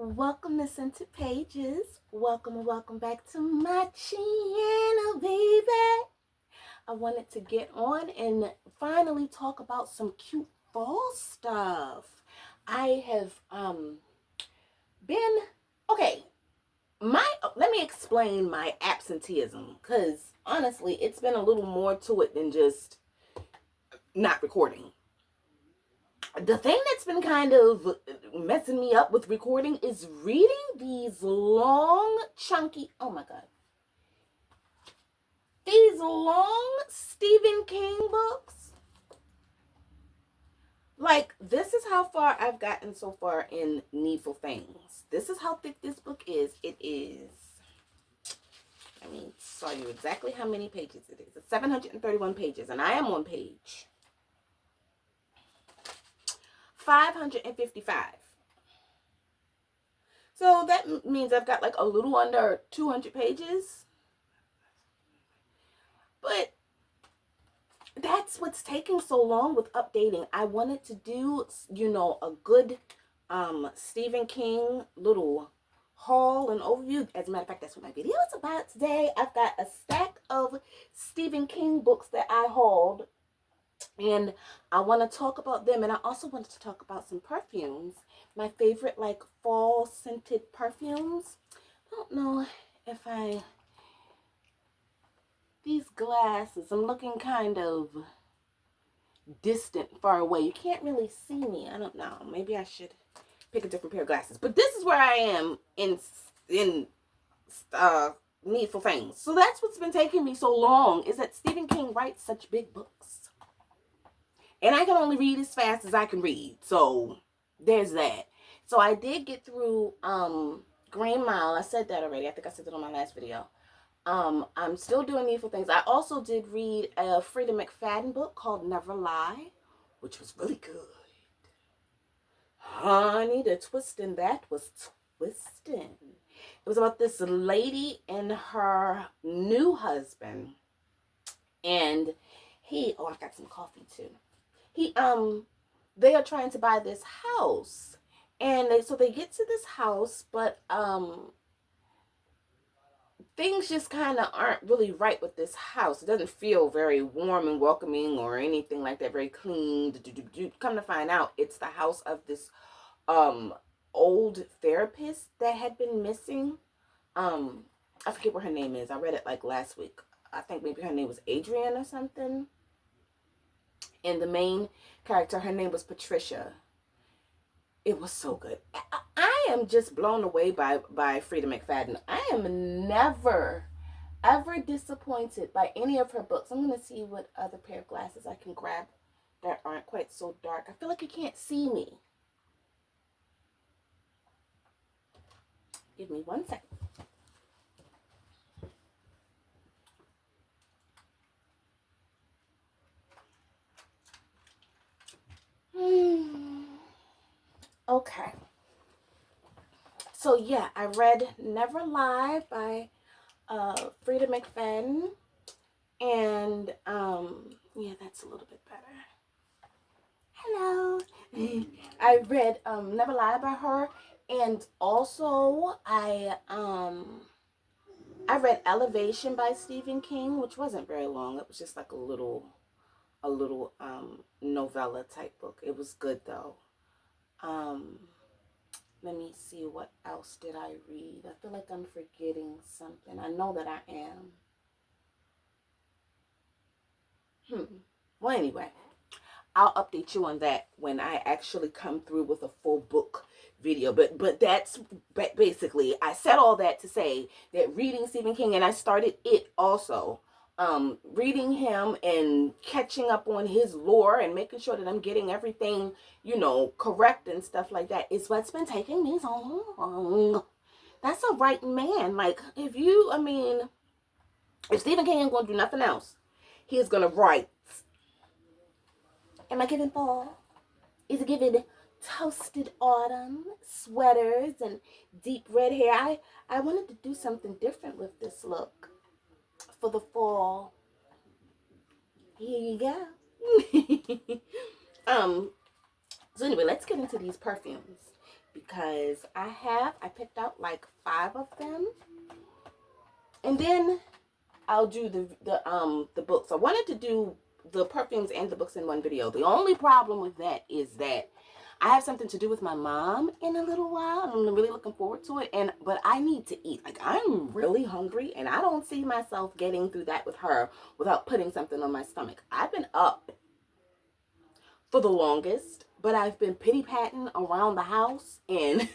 Welcome to Scented Pages. Welcome back to my channel, baby. I wanted to get on and finally talk about some cute fall stuff. I have been okay. Let me explain my absenteeism, because honestly, it's been a little more to it than just not recording. The thing that's been kind of messing me up with recording is reading these long, chunky, oh my God, these long Stephen King books. Like, this is how far I've gotten so far in Needful Things. This is how thick this book is. It is, I mean, tell you exactly how many pages it is. It's 731 pages, and I am on page 555. So that means I've got like a little under 200 pages. But that's what's taking so long with updating. I wanted to do, a good Stephen King little haul and overview. As a matter of fact, that's what my video is about today. I've got a stack of Stephen King books that I hauled, and I want to talk about them. And I also wanted to talk about some perfumes, my favorite like fall scented perfumes. I don't know if these glasses, I'm looking kind of distant, far away. You can't really see me. I don't know. Maybe I should pick a different pair of glasses. But this is where I am in Needful Things. So that's what's been taking me so long, is that Stephen King writes such big books. And I can only read as fast as I can read. So there's that. So I did get through Green Mile. I said that already. I think I said it on my last video. I'm still doing Needful Things. I also did read a Frida McFadden book called Never Lie, which was really good. Honey, the twist in that was twisting. It was about this lady and her new husband. And I've got some coffee too. They are trying to buy this house. And so they get to this house, but, things just kind of aren't really right with this house. It doesn't feel very warm and welcoming or anything like that, very clean. Come to find out, it's the house of this old therapist that had been missing. I forget what her name is. I read it like last week. I think maybe her name was Adrian or something. And the main character, her name was Patricia. It was so good. I am just blown away by Frida McFadden. I am never, ever disappointed by any of her books. I'm going to see what other pair of glasses I can grab that aren't quite so dark. I feel like you can't see me. Give me 1 second. Okay. So yeah, I read Never Lie by Frida McFadden, and yeah, that's a little bit better. Hello. I read Never Lie by her, and also I read Elevation by Stephen King, which wasn't very long. It was just like a little novella type book. It was good though. Let me see, what else did I read? I feel like I'm forgetting something. I know that I am. Well, anyway, I'll update you on that when I actually come through with a full book video. But that's basically, I said all that to say that reading Stephen King, and I started it also. Reading him and catching up on his lore and making sure that I'm getting everything, correct and stuff like that is what's been taking me so long. That's a writing man. Like, if Stephen King ain't gonna do nothing else, he is gonna write. Am I giving fall? Is it giving toasted autumn, sweaters, and deep red hair? I wanted to do something different with this look for the fall. Here you go. So anyway, let's get into these perfumes because I picked out like 5 of them, and then I'll do the books. I wanted to do the perfumes and the books in one video. The only problem with that is that I have something to do with my mom in a little while, and I'm really looking forward to it. But I need to eat. Like, I'm really hungry, and I don't see myself getting through that with her without putting something on my stomach. I've been up for the longest, but I've been pity-patting around the house and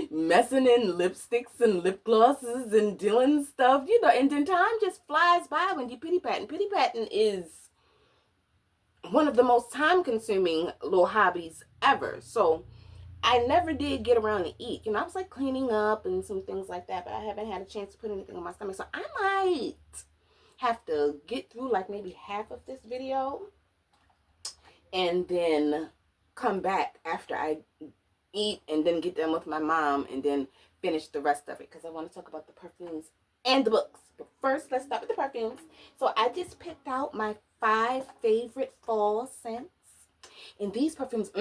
messing in lipsticks and lip glosses and doing stuff, and then time just flies by when you pity-patting. Pity-patting is one of the most time-consuming little hobbies ever. So I never did get around to eat. I was like cleaning up and some things like that, but I haven't had a chance to put anything on my stomach. So I might have to get through like maybe half of this video and then come back after I eat and then get done with my mom and then finish the rest of it because I want to talk about the perfumes and the books. But first, let's start with the perfumes. So I just picked out my 5 favorite fall scents. And these perfumes,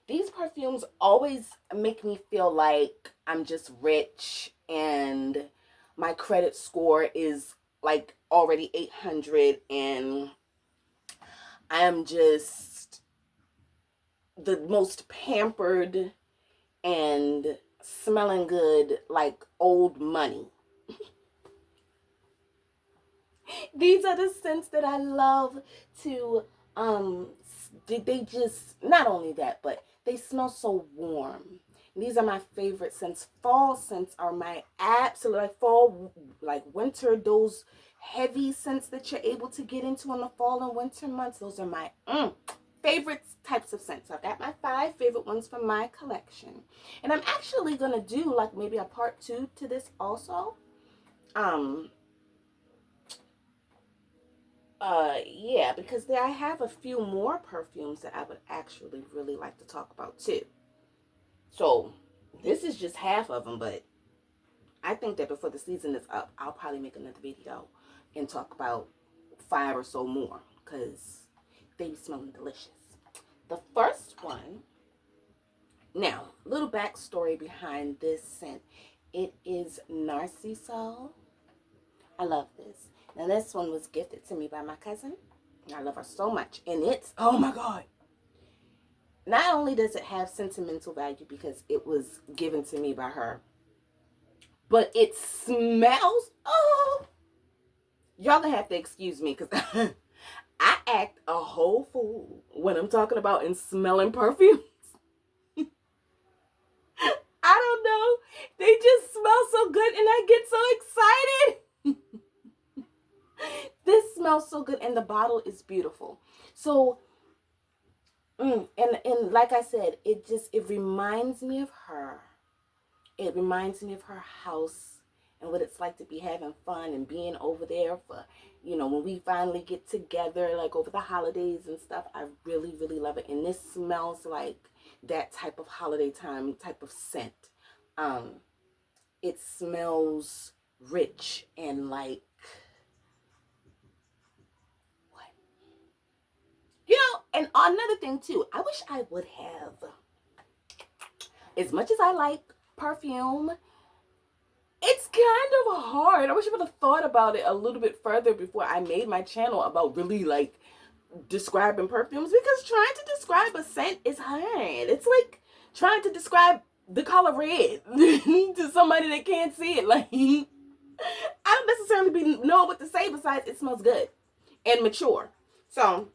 these perfumes always make me feel like I'm just rich and my credit score is like already 800 and I'm just the most pampered and smelling good like old money. These are the scents that I love to they just, not only that, but they smell so warm. These are my favorite scents. Fall scents are my absolute, like fall, like winter, those heavy scents that you're able to get into in the fall and winter months. Those are my favorite types of scents. I've got my 5 favorite ones from my collection. And I'm actually going to do like maybe a part 2 to this also. Yeah, because I have a few more perfumes that I would actually really like to talk about too. So this is just half of them, but I think that before the season is up, I'll probably make another video and talk about 5 or so more because they be smelling delicious. The first one, now, little backstory behind this scent. It is Narciso. I love this. Now, this one was gifted to me by my cousin. I love her so much. And it's, oh my God. Not only does it have sentimental value because it was given to me by her, but it smells, oh. Y'all gonna have to excuse me because I act a whole fool when I'm talking about and smelling perfumes. I don't know. They just smell so good and I get so excited. This smells so good and the bottle is beautiful. So, and like I said, it reminds me of her. It reminds me of her house and what it's like to be having fun and being over there for, when we finally get together, like over the holidays and stuff. I really, really love it. And this smells like that type of holiday time type of scent. It smells rich and like, what? And another thing too, I wish I would have, as much as I like perfume, it's kind of hard. I wish I would have thought about it a little bit further before I made my channel about really like describing perfumes, because trying to describe a scent is hard. It's like trying to describe the color red to somebody that can't see it. Like, I don't necessarily know what to say besides it smells good and mature. So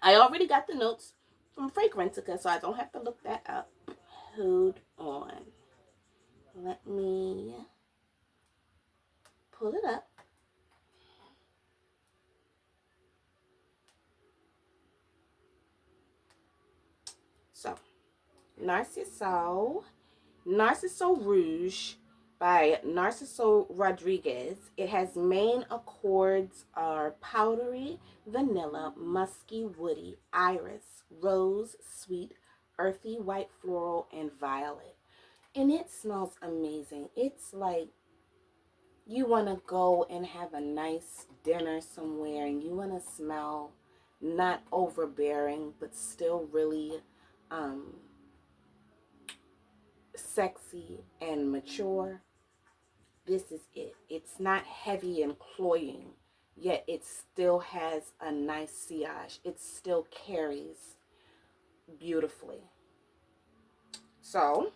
I already got the notes from Fragrantica, so I don't have to look that up. Hold on. Let me pull it up. So, Narciso Rouge by Narciso Rodriguez. It has main accords are powdery, vanilla, musky, woody, iris, rose, sweet, earthy, white floral, and violet. And it smells amazing. It's like you want to go and have a nice dinner somewhere and you want to smell not overbearing, but still really um, sexy and mature. This is it. It's not heavy and cloying, yet it still has a nice sillage. It still carries beautifully. So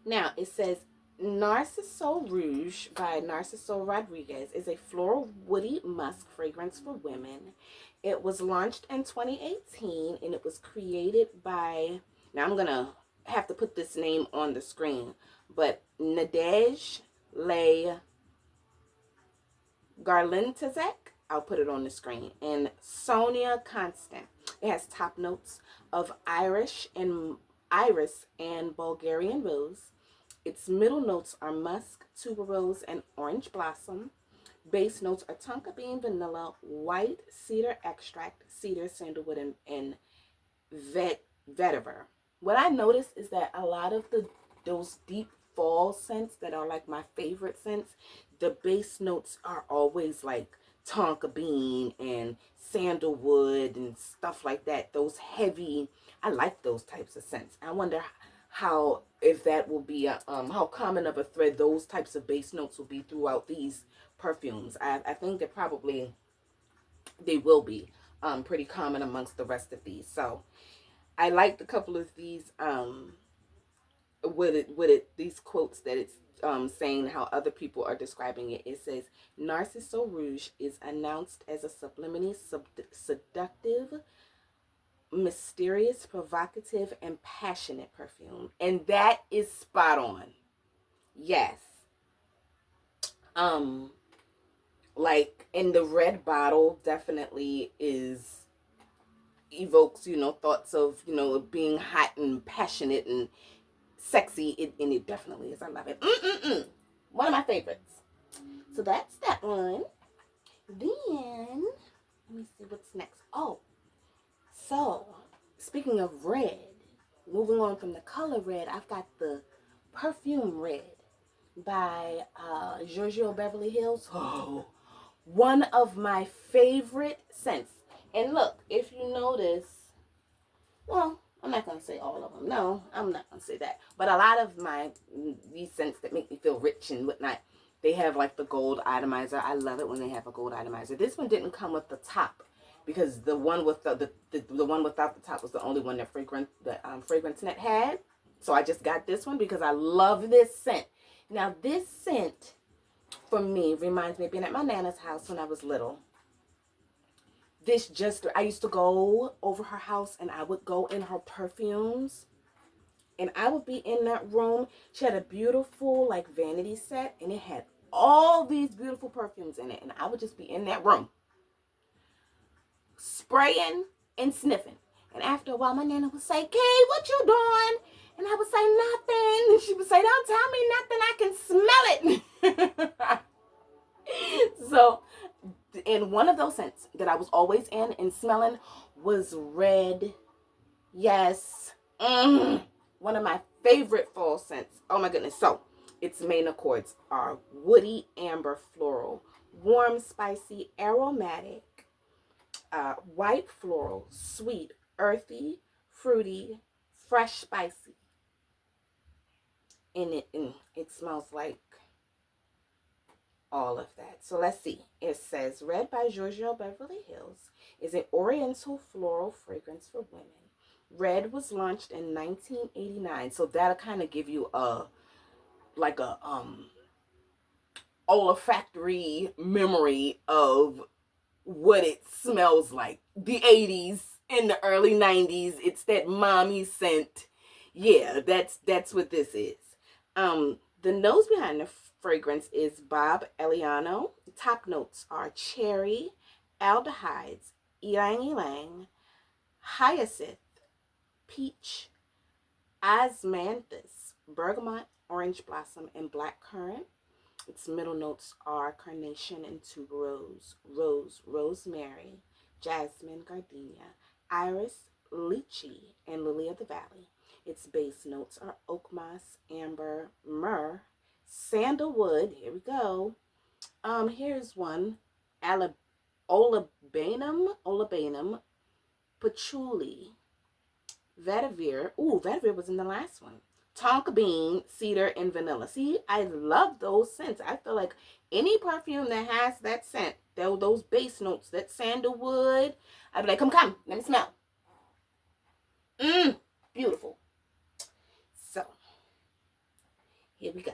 now it says Narciso Rouge by Narciso Rodriguez is a floral woody musk fragrance for women. It was launched in 2018 and it was created by, now I'm going to have to put this name on the screen, but Nadej Le Garlintazek. I'll put it on the screen. And Sonia Constant. It has top notes of iris and Bulgarian rose. Its middle notes are musk, tuberose, and orange blossom. Base notes are tonka bean, vanilla, white cedar extract, cedar, sandalwood, and vetiver. What I noticed is that a lot of those deep fall scents that are like my favorite scents, the base notes are always like tonka bean and sandalwood and stuff like that. Those heavy, I like those types of scents. I wonder how, if that will be how common of a thread those types of base notes will be throughout these perfumes. I think that probably they will be pretty common amongst the rest of these. So I liked a couple of these these quotes that it's saying how other people are describing it. It says Narciso Rouge is announced as a subliminally seductive, mysterious, provocative, and passionate perfume, and that is spot on. Yes. Um, like in the red bottle, definitely is evokes, thoughts of, being hot and passionate and sexy. And it definitely is. I love it. One of my favorites. So that's that one. Then, let me see what's next. Oh, so speaking of red, moving on from the color red, I've got the perfume red by Giorgio Beverly Hills. Oh, one of my favorite scents. And look, if you notice, well, I'm not going to say all of them. No, I'm not going to say that. But a lot of these scents that make me feel rich and whatnot, they have like the gold atomizer. I love it when they have a gold atomizer. This one didn't come with the top because the one with the one without the top was the only one that Fragrance Net had. So I just got this one because I love this scent. Now this scent for me reminds me of being at my Nana's house when I was little. I used to go over her house and I would go in her perfumes and I would be in that room. She had a beautiful like vanity set and it had all these beautiful perfumes in it. And I would just be in that room spraying and sniffing. And after a while, my Nana would say, Kay, what you doing? And I would say, nothing. And she would say, don't tell me nothing. I can smell it. So, and one of those scents that I was always in and smelling was red. Yes. One of my favorite fall scents. Oh my goodness. So, its main accords are woody, amber, floral, warm, spicy, aromatic, white, floral, sweet, earthy, fruity, fresh, spicy. And it smells like all of that. So let's see. It says Red by Giorgio Beverly Hills is an oriental floral fragrance for women. Red was launched in 1989. So that'll kind of give you a olfactory memory of what it smells like. The 80s and the early 90s. It's that mommy scent. Yeah, that's what this is. The nose behind the fragrance is Bob Eliano. Top notes are cherry, aldehydes, ylang ylang, hyacinth, peach, osmanthus, bergamot, orange blossom, and black currant. Its middle notes are carnation and tuberose, rose, rosemary, jasmine, gardenia, iris, lychee, and lily of the valley. Its base notes are oak moss, amber, myrrh, sandalwood. Here we go. Here's one, Olabanum, patchouli, vetiver. Ooh, vetiver was in the last one. Tonka bean, cedar, and vanilla. See, I love those scents. I feel like any perfume that has that scent, those base notes, that sandalwood, I'd be like, come, let me smell. Beautiful. So, here we go.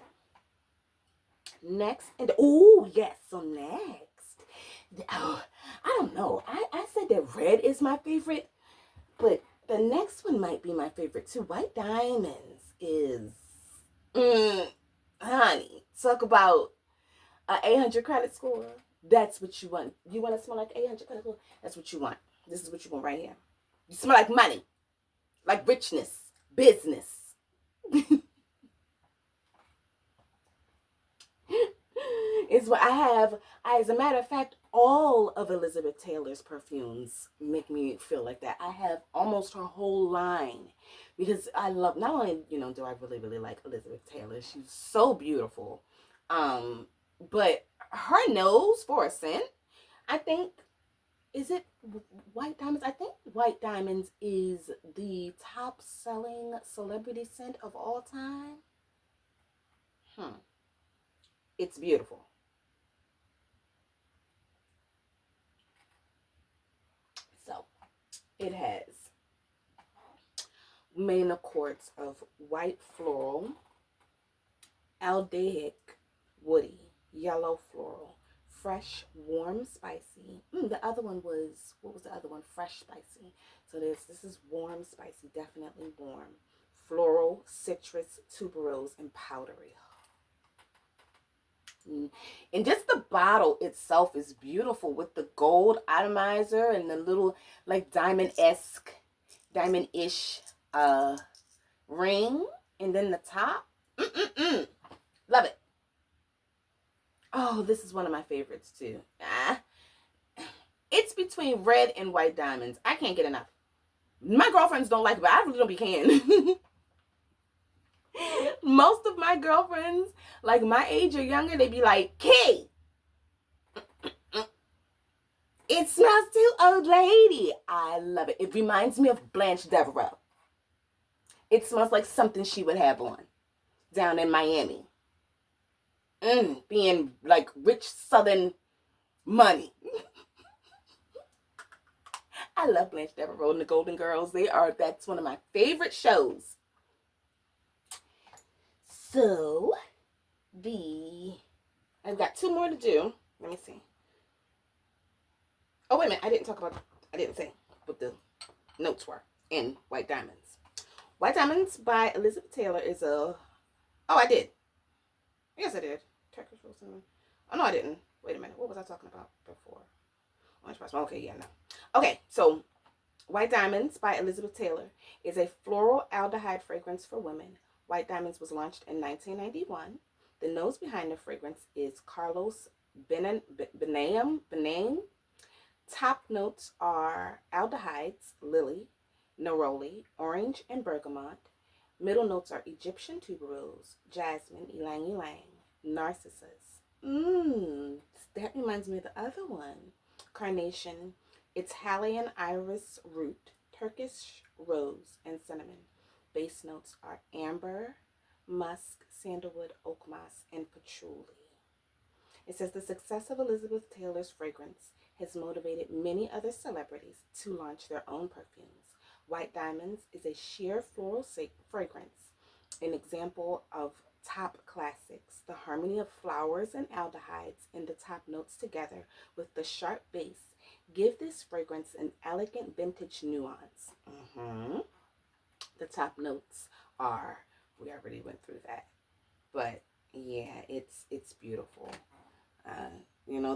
Next, and oh, yes, so next. Oh, I don't know. I said that red is my favorite, but the next one might be my favorite too. White Diamonds is, honey, talk about an 800 credit score. That's what you want. You want to smell like 800 credit score? That's what you want. This is what you want right here. You smell like money, like richness, business. It's what I have. As a matter of fact, all of Elizabeth Taylor's perfumes make me feel like that. I have almost her whole line because I love, not only, do I really, really like Elizabeth Taylor, she's so beautiful. But her nose for a scent, I think, is it White Diamonds? I think White Diamonds is the top selling celebrity scent of all time. It's beautiful. So it has main accords of white floral, aldehyde woody, yellow floral, fresh warm spicy. The other one was, what was the other one? Fresh spicy. So this is warm spicy, definitely warm. Floral, citrus, tuberose, and powdery. And just the bottle itself is beautiful with the gold atomizer and the little like diamond-esque, diamond-ish ring, and then the top. Love it. Oh, this is one of my favorites too. It's between red and white diamonds. I can't get enough. My girlfriends don't like it, but I really don't be can. Most of my girlfriends, like my age or younger, they be like, Kay, it smells too old lady. I love it. It reminds me of Blanche Devereaux. It smells like something she would have on down in Miami. Being like rich Southern money. I love Blanche Devereaux and the Golden Girls. That's one of my favorite shows. So, I've got two more to do. Let me see. Oh, wait a minute. I didn't say what the notes were in White Diamonds. White Diamonds by Elizabeth Taylor is a, oh, I did. Yes, I did. Turkish roast cinnamon. Oh, no, I didn't. Wait a minute. What was I talking about before? Okay, yeah, no. Okay, so White Diamonds by Elizabeth Taylor is a floral aldehyde fragrance for women. White Diamonds was launched in 1991. The nose behind the fragrance is Carlos Benaim. Top notes are aldehydes, lily, neroli, orange, and bergamot. Middle notes are Egyptian tuberose, jasmine, ylang ylang, narcissus. That reminds me of the other one. Carnation, Italian iris root, Turkish rose, and cinnamon. Base notes are amber, musk, sandalwood, oak moss, and patchouli. It says the success of Elizabeth Taylor's fragrance has motivated many other celebrities to launch their own perfumes. White Diamonds is a sheer floral fragrance, an example of top classics. The harmony of flowers and aldehydes in the top notes together with the sharp base give this fragrance an elegant vintage nuance. The top notes are, we already went through that, but yeah, it's beautiful.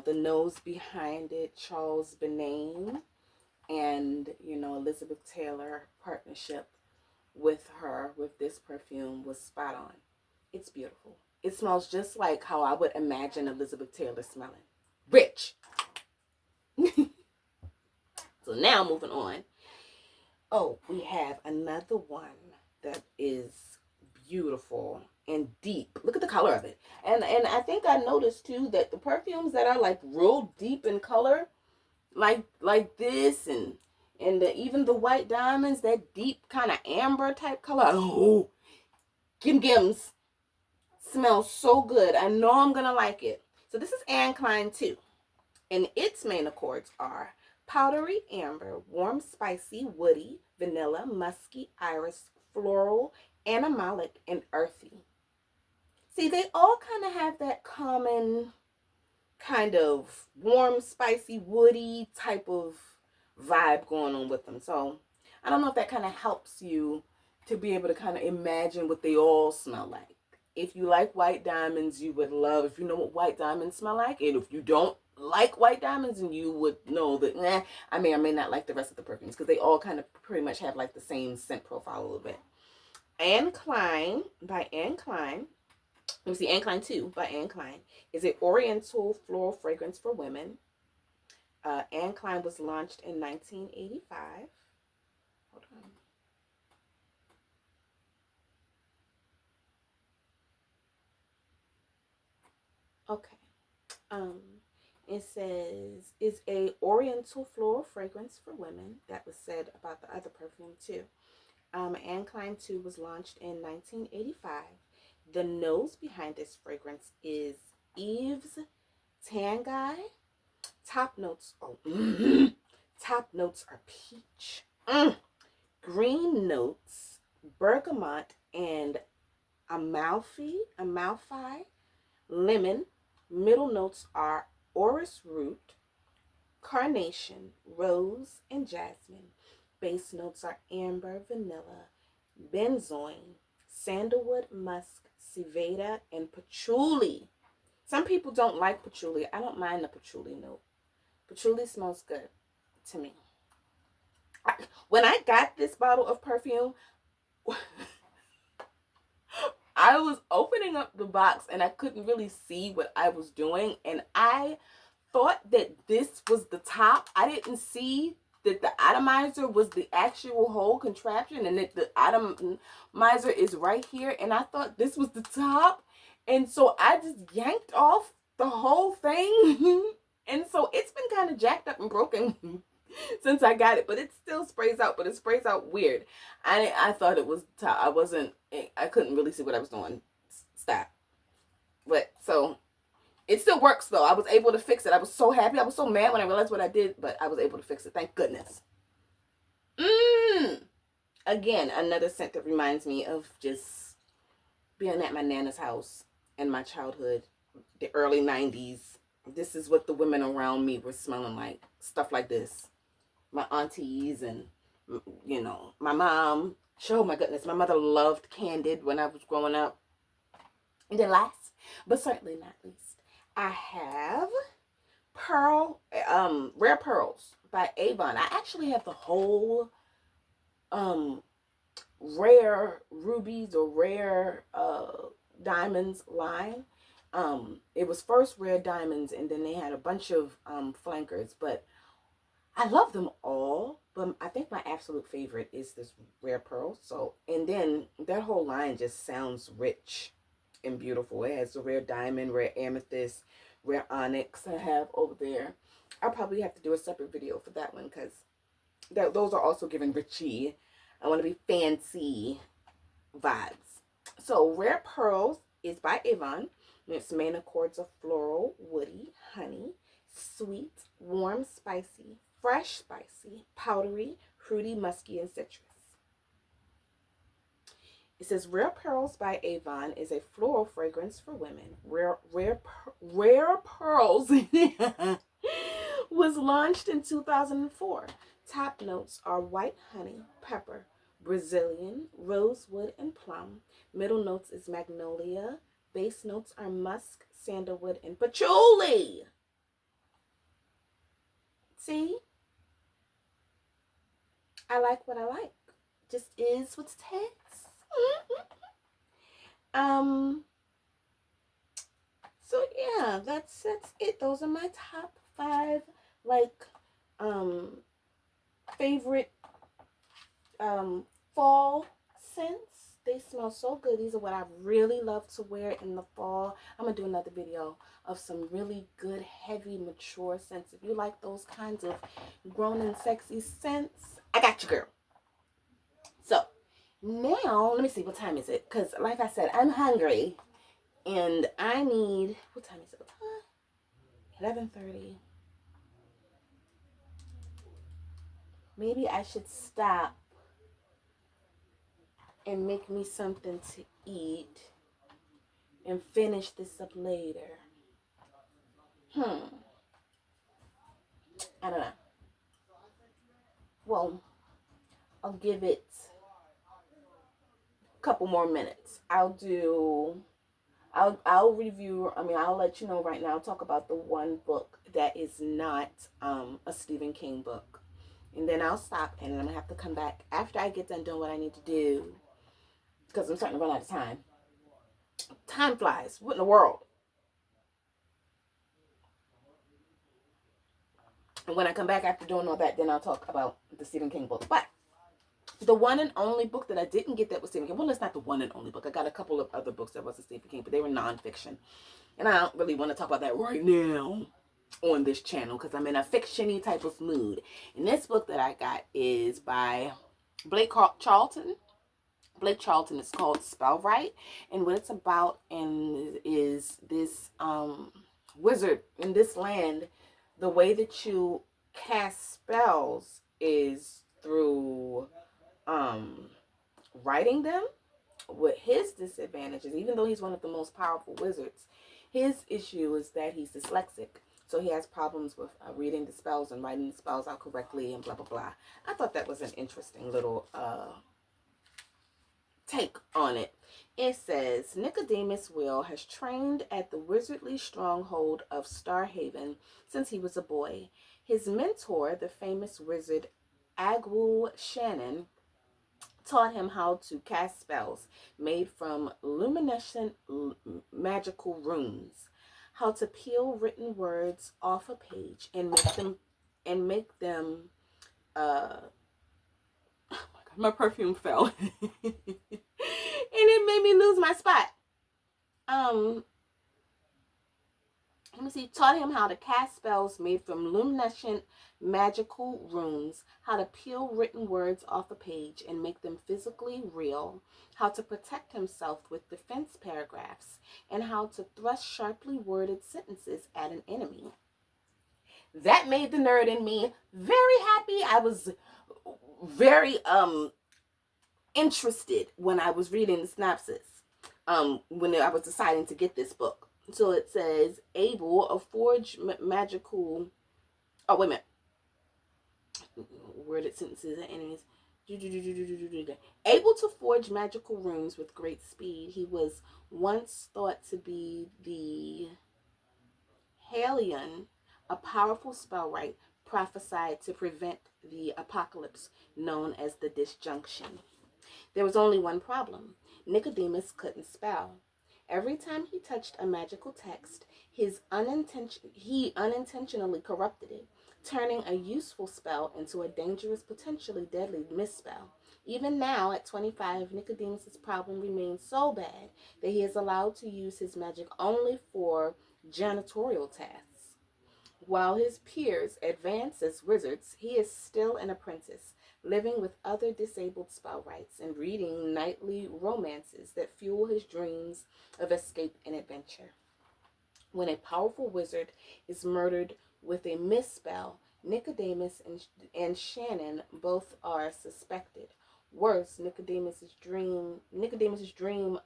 The nose behind it, Charles Benaim, and Elizabeth Taylor partnership with this perfume was spot on. It's beautiful. It smells just like how I would imagine Elizabeth Taylor smelling. Rich. So now moving on. Oh, we have another one that is beautiful and deep. Look at the color of it. And I think I noticed too that the perfumes that are like real deep in color, like this, and even the white diamonds, that deep kind of amber type color. Oh, Gims smells so good. I know I'm gonna like it. So this is Anne Klein too, and its main accords are powdery amber, warm, spicy, woody, vanilla, musky, iris, floral, animalic, and earthy. See, they all kind of have that common kind of warm, spicy, woody type of vibe going on with them. So I don't know if that kind of helps you to be able to kind of imagine what they all smell like. If you like white diamonds, you would love, if you know what white diamonds smell like. And if you don't like white diamonds, and you would know that, I may or may not like the rest of the perfumes, because they all kind of pretty much have like the same scent profile a little bit. Anne Klein by Anne Klein. Let me see, Anne Klein 2 by Anne Klein is an oriental floral fragrance for women. Anne Klein was launched in 1985. Hold on. Okay. It says is a oriental floral fragrance for women. That was said about the other perfume too. Anne Klein 2 was launched in 1985. The nose behind this fragrance is Eve's Tangai. Top notes, top notes are peach. Green notes, bergamot and amalfi, lemon. Middle notes are orris root, carnation, rose, and jasmine. Base notes are amber, vanilla, benzoin, sandalwood, musk, civada, and patchouli. Some people don't like patchouli. I don't mind the patchouli note. Patchouli smells good to me. When I got this bottle of perfume, I was opening up the box and I couldn't really see what I was doing. And I thought that this was the top. I didn't see that the atomizer was the actual whole contraption, and that the atomizer is right here. And I thought this was the top. And so I just yanked off the whole thing. And so it's been kind of jacked up and broken since I got it, but it still sprays out, but it sprays out weird. I thought it was top. I couldn't really see what I was doing. Stop. But so it still works though. I was able to fix it. I was so happy. I was so mad when I realized what I did, but I was able to fix it. Thank goodness. Again, another scent that reminds me of just being at my Nana's house in my childhood, the early 90s. This is what the women around me were smelling like. Stuff like this. My aunties and, my mom. Oh my goodness, my mother loved Candid when I was growing up. And then last, but certainly not least, I have Rare Pearls by Avon. I actually have the whole rare rubies or rare diamonds line. It was first Rare Diamonds, and then they had a bunch of flankers, but I love them all, but I think my absolute favorite is this Rare Pearl. So, and then that whole line just sounds rich and beautiful. It has the Rare Diamond, Rare Amethyst, Rare Onyx I have over there. I'll probably have to do a separate video for that one, because those are also giving richy. I want to be fancy vibes. So Rare Pearls is by Avon. Its main accords are floral, woody, honey, sweet, warm, spicy, fresh, spicy, powdery, fruity, musky, and citrus. It says Rare Pearls by Avon is a floral fragrance for women. Rare Pearls was launched in 2004. Top notes are white honey, pepper, Brazilian, rosewood, and plum. Middle notes is magnolia. Base notes are musk, sandalwood, and patchouli. See? I like what I like. Just is what it is. So yeah, that's it. Those are my top 5 favorite fall scents They smell so good. These are what I really love to wear in the fall. I'm going to do another video of some really good, heavy, mature scents. If you like those kinds of grown and sexy scents, I got you, girl. So, now, let me see, what time is it? Because, like I said, I'm hungry. And I need, what time is it? 11:30. Maybe I should stop and make me something to eat and finish this up later. I don't know. Well, I'll give it a couple more minutes. I'll review, I'll let you know right now, talk about the one book that is not a Stephen King book. And then I'll stop, and then I'm going to have to come back after I get done doing what I need to do, because I'm starting to run out of time. Time flies. What in the world? And when I come back after doing all that, then I'll talk about the Stephen King book. But the one and only book that I didn't get that was Stephen King, well, it's not the one and only book. I got a couple of other books that wasn't Stephen King, but they were nonfiction. And I don't really want to talk about that right now on this channel, because I'm in a fiction-y type of mood. And this book that I got is by Blake Charlton. Blake Charlton. Is called Spellwright. And what it's about is this wizard in this land. The way that you cast spells is through writing them. With his disadvantages, even though he's one of the most powerful wizards, his issue is that he's dyslexic. So he has problems with reading the spells and writing the spells out correctly and blah, blah, blah. I thought that was an interesting little take on it. It says, Nicodemus Will has trained at the wizardly stronghold of Starhaven since he was a boy. His mentor, the famous wizard Agwul Shannon, taught him how to cast spells made from luminescent magical runes, how to peel written words off a page and make them oh my god, my perfume fell. And it made me lose my spot. Let me see. Taught him how to cast spells made from luminescent magical runes, how to peel written words off a page and make them physically real, how to protect himself with defense paragraphs, and how to thrust sharply worded sentences at an enemy. That made the nerd in me very happy. I was very interested when I was reading the synopsis, when I was deciding to get this book. So it says, able to forge magical... Oh, wait a minute. Worded sentences and enemies. Able to forge magical runes with great speed, he was once thought to be the Halion, a powerful spellwright prophesied to prevent the apocalypse known as the Disjunction. There was only one problem. Nicodemus couldn't spell. Every time he touched a magical text, he unintentionally corrupted it, turning a useful spell into a dangerous, potentially deadly misspell. Even now, at 25, Nicodemus' problem remains so bad that he is allowed to use his magic only for janitorial tasks. While his peers advance as wizards, he is still an apprentice, living with other disabled spellwrights and reading nightly romances that fuel his dreams of escape and adventure. When a powerful wizard is murdered with a misspell, Nicodemus and Shannon both are suspected. Worse, Nicodemus' dream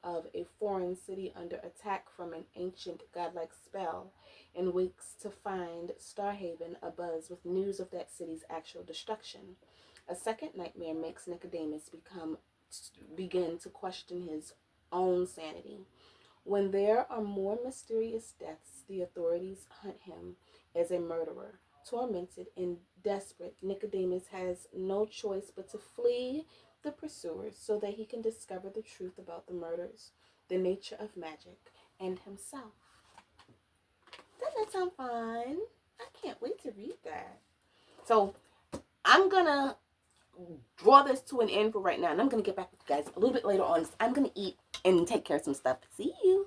of a foreign city under attack from an ancient godlike spell, and wakes to find Starhaven abuzz with news of that city's actual destruction. A second nightmare makes Nicodemus begin to question his own sanity. When there are more mysterious deaths, the authorities hunt him as a murderer. Tormented and desperate, Nicodemus has no choice but to flee the pursuers so that he can discover the truth about the murders, the nature of magic, and himself. Doesn't that sound fun? I can't wait to read that. So I'm gonna draw this to an end for right now. And I'm going to get back with you guys a little bit later on. I'm going to eat and take care of some stuff. See you.